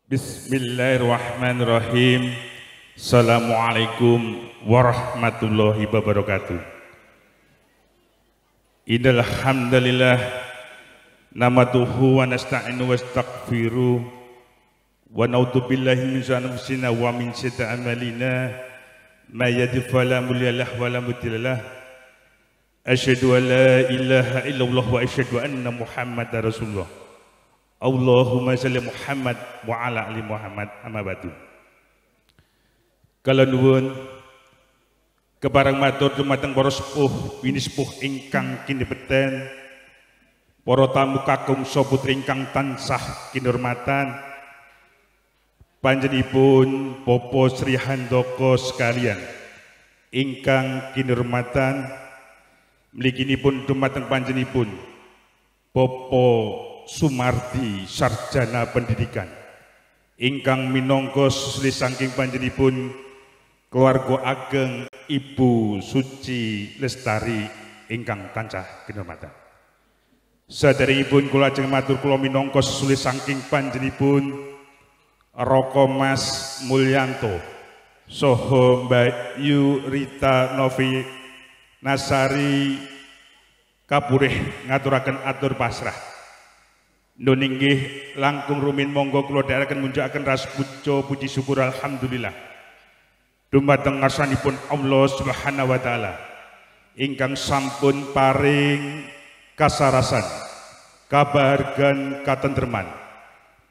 Bismillahirrahmanirrahim. Assalamualaikum warahmatullahi wabarakatuh. Innal hamdalillah nahmaduhu wa nasta'inu wa nastaghfiruh wa na'udzu billahi min syururi anfusina wa min sayyiati a'malina may yahdihillahu fala mudilla lahu wa la mudilla lahu. Asyhadu an la ilaha illallah wa asyhadu anna Muhammadar Rasulullah. Allahumma shalli Muhammad wa ala ali Muhammad amma ba'du. Kala nuwun kepareng matur dumateng para sepuh bini sepuh ingkang kinebeten, para tamu kakung saha putri ingkang tansah kinurmatan, panjenenganipun Bapak Sri Handoko sekalian ingkang kinurmatan, mliginipun dumateng panjenenganipun Bapak Sumardi sarjana pendidikan ingkang minangka susili saking panjenenganipun keluarga ageng Ibu Suci Lestari ingkang tansah kinurmatan. Saderengipun kula ajeng matur kula minangka susili saking panjenenganipun Roko Mas Mulyanto saha Mbak Yu Rita Novi Nasari kaburih ngaturaken atur pasrah. Nun inggih langkung rumin monggo kula dherekaken munjukaken ras puji syukur alhamdulillah dumateng ngarsanipun Allah Subhanahu wa taala ingkang sampun paring kasarasan, kabahargan, katentreman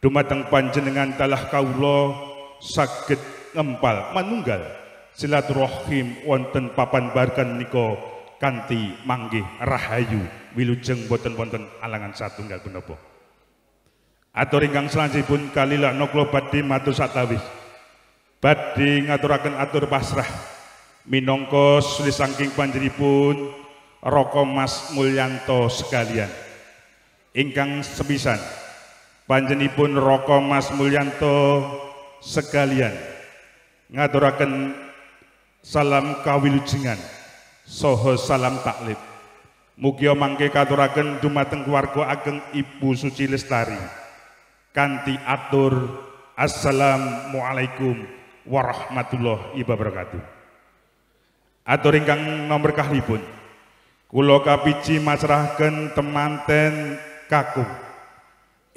dumateng panjenengan talah kawula saged ngempal manunggal silaturahim wonten papan barkan menika kanthi manggih rahayu wilujeng boten wonten alangan satunggal punapa. Atur ingkang salanjutipun kalilakna kula badhe matur satawis badhe ngaturaken atur pasrah minangka suli saking panjenenganipun Roko Mas Mulyanto sekalian ingkang sepisan panjenenganipun Roko Mas Mulyanto sekalian ngaturaken salam kawilujengan saha salam taklif mugi mangke katuraken dumateng keluarga ageng Ibu Suci Lestari kanthi atur assalamualaikum warahmatullahi wabarakatuh. Atur ingkang nomor kalihipun kula kapiji masrahaken temanten kakung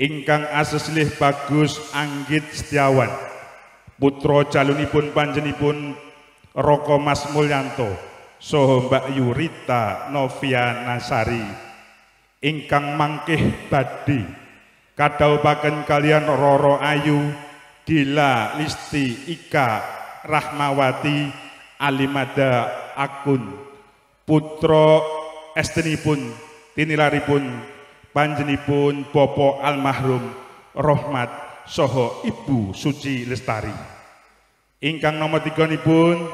ingkang aseslih Bagus Anggit Setiawan putra calonipun panjenenganipun Roko Mas Mulyanto saha Mbak Yu Rita Novia Nasari ingkang mangkih badhe kadhawuhaken kalian Roro Ayu, Dila Listi Ika Rahmawati Alimada Akun putra estinipun tinilaripun panjenenganipun Bapak almarhum Rohmat saha Ibu Suci Lestari. Ingkang nomor 3nipun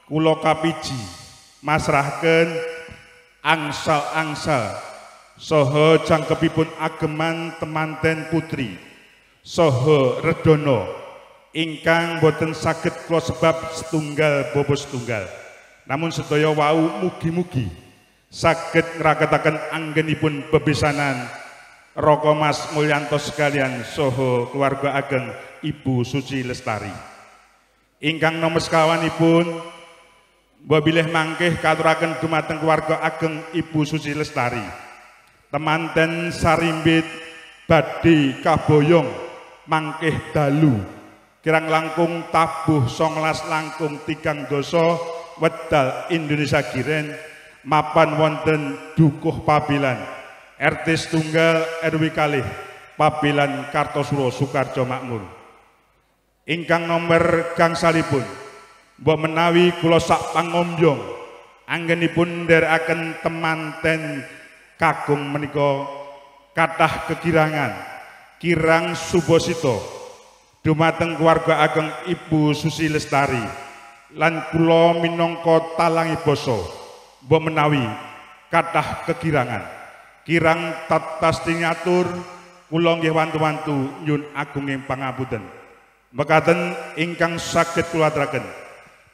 kula kapiji masrahaken angsal-angsal saha jangkepipun ageman temanten putri saha redono ingkang boten saged kula sebab setunggal bobos setunggal namun sedaya wau mugi-mugi saged ngraketaken anggenipun bebesanan Roko Mas Mulyanto sekalian saha keluarga ageng Ibu Suci Lestari. Ingkang nomor sekawanipun bilih mangkih katuraken dumateng keluarga ageng Ibu Suci Lestari temanten sarimbit badhe kaboyong mangkih dalu kirang langkung tabuh 19 langkung 3 doso wedal Indonesia Giren mapan wonten Dukuh Pabilan RT setunggal RW kalih Pabilan Kartosuro Sukarjo Makmur. Ingkang nomor gangsalipun mbok menawi kula sak pangombyong anggenipun nderekaken temanten kakung menika kathah kekirangan kirang subosito dumateng keluarga ageng Ibu Suci Lestari lan kula minangka talangi basa mbok menawi kathah kekirangan kirang tatasti nyatur kula nggih wantu-wantu nyun agunging pangapunten mekaten ingkang saged kula aturaken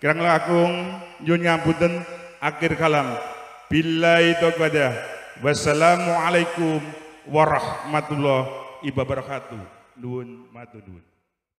kirang langkung nyun ngapunten akhir kalam billahi taufiq. Wassalamualaikum warahmatullahi wabarakatuh. Nuwun matur nuwun.